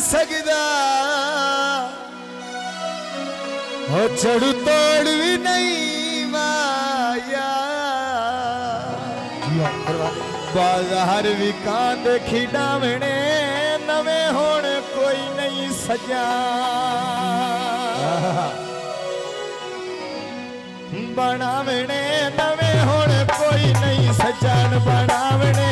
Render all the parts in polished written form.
सकदा हो चढ़ू तोड़ भी नहीं माया बाजार भी कांदे खिडावने नवे होने कोई नहीं सजा बनावने नवे होने कोई नहीं सजान बनावने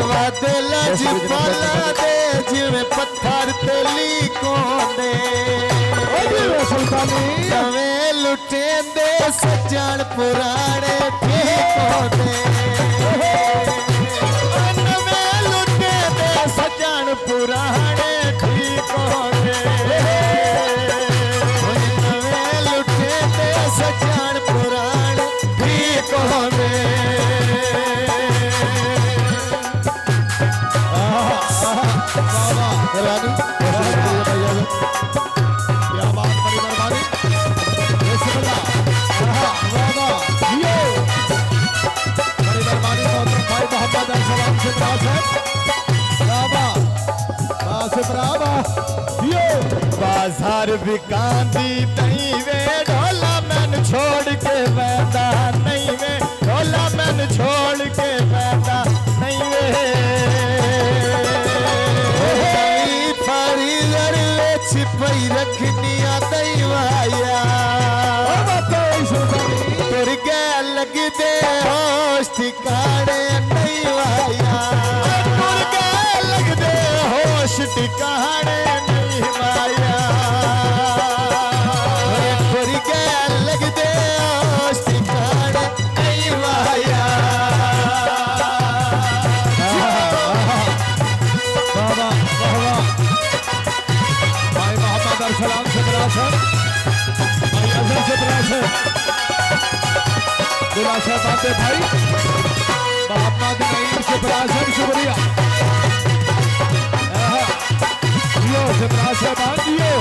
वादे लज पाला दे जिवें पत्थर तेली कोंदे नवे लुटेंदे सजन पुराने ठीक होंदे नवे लुटेंदे सजन पुराने ठीक होंदे नवे लुटेंदे सजन पुराने ठीक होंदे क्या बात बड़ी मेहरबानी बड़ी मेहरबानी मोहतरम भाई मोहम्मद सलाम से बाजार भी कांदी नहीं वे ढोला मैन छोड़ के बैठा नहीं वे ढोला मैन छोड़ के बैठा नहीं वे छिपाई रखनिया दैवाया तुर के लग दे होश ठिकाने नहीं वाया तुर के लग दे होश ठिकाने नहीं वाया तुर के लग दे होश ठिकाने नहीं वाया बाबा बाबा सलाम से बरासर भाई अजहर से बरासर दुलाशा बातें भाई मोहम्मद नईम से बरासर शुक्रिया जियो से बरासर बांध दियो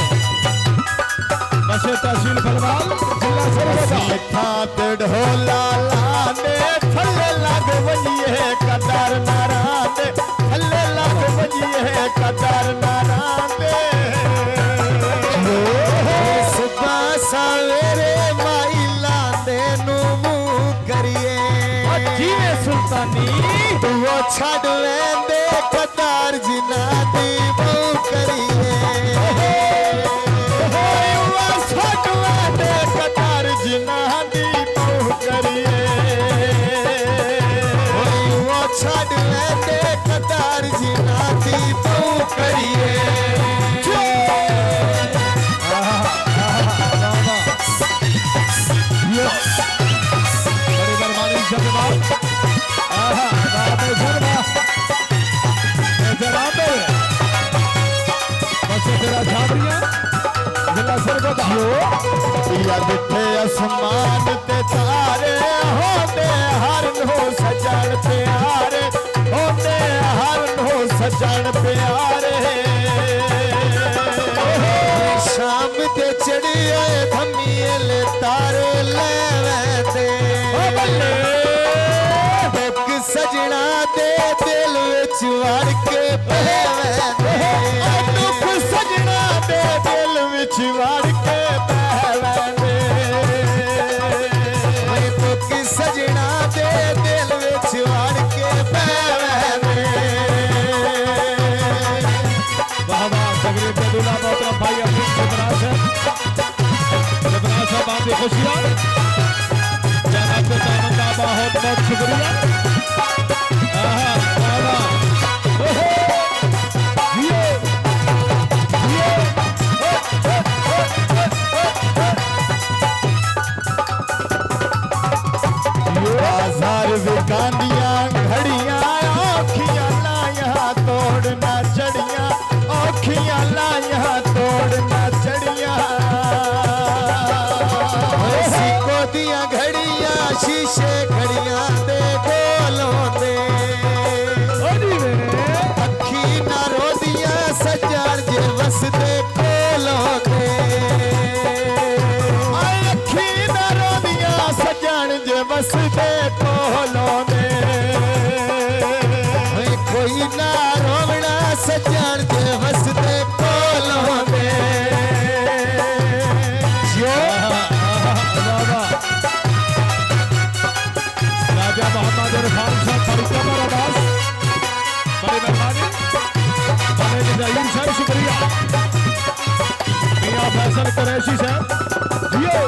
बसे तहसील बलवाल जिला सरगोदा खाते ढोला लाने थल्ले लाग वजिए कदर नाराते थल्ले लाग वजिए कदर नाराते सवेरे माइला देनू मुँह करिए सुल्तानी वो छड़ लेंदे कतार जिना दी बहु करिए वो छड़ लेंदे कतार जिना दी बहु करिए वो छड़ लेंदे कतार जिना दी बहु करिए आसमान ते तारे होते हर नो सजन प्यारे होते हर नो सजन प्यारे शाम ते चढ़िए धमियल तारे ले दुख सजना दे दिल विच वड़ के दुख सजना दे दिल विच वड़ के सजना दे दिल विच वड़ के भाई अपनी बात खुशियाँ जनाब का बहुत बहुत शुक्रिया बाजार विकानिया घड़िया औखियां लाया तोड़ना चढ़िया औखियां लाया तोड़ना चढ़िया सिक्को दिया घड़िया शीशे घड़िया दे गोलों दे अखी ना रो दिया सजान जे वस दे कोलों दे अखी ना रो दिया सजान जे वस दे कोलों दे कोई ना रोवना मोहम्मद इरफान साहब फरीदाबाद आवाज बड़ी मेहरबानी बड़े जहीर साहब शुक्रिया मियां फैसल कुरैशी साहब जियो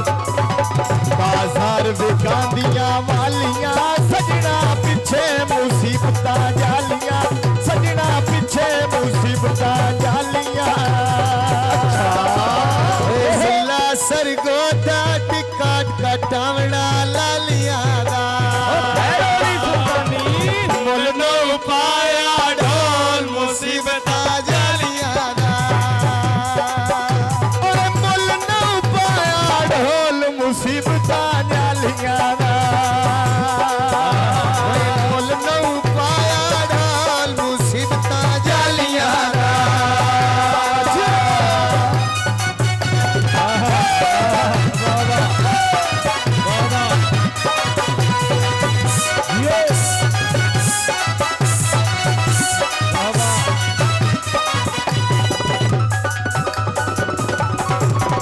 बाजार विकांदियां वालियां सजना पीछे मुसीबत जालियां सजना पीछे मुसीबत जालियां जिला सरगोदा टिकट कटावना लालियां दा मुल नो पाया ढोल मुसीबत जालियां दा मुल नो पाया ढोल मुसीबत जालियां दा मुल नो पाया ढोल मुसीबत जालियां दा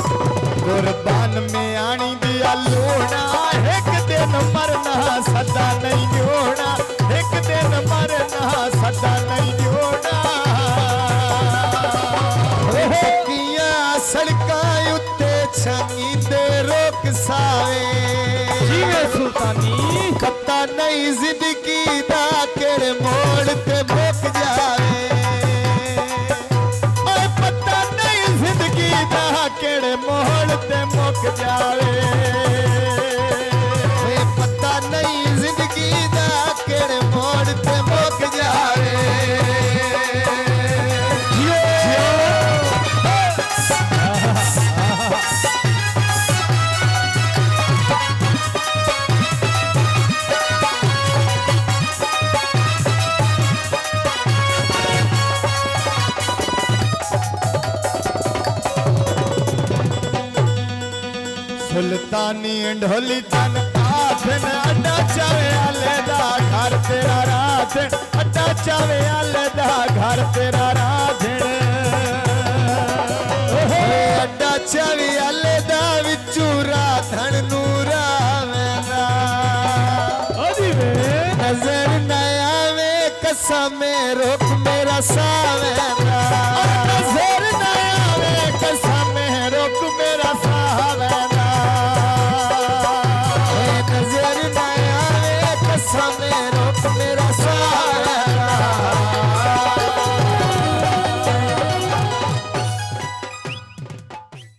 कुर्बान में आनी दिया लोना एक दिन मरना सदा नहीं होना एक दिन मरना सदा नहीं होना किया सड़का उत्ते छंगी दे रोक सावे जीवे सुल्तानी पता नहीं जिंदगी दा केड़े मोड़ ते मुक जावे ओए पता नहीं जिंदगी दा केड़े मोड़ ते मुक जावे ओए पता नहीं जिंदगी दा केड़े मोड़ ते मुक जावे सुल्तानी ढोली तन आखन अड्डा चावे आले दा घर तेरा रात अड्डा चावे आले दा घर तेरा रात अड्डा चावे आले दा विचू राधन नूरा मेरा नजर नया वे कसम रोक मेरा सावे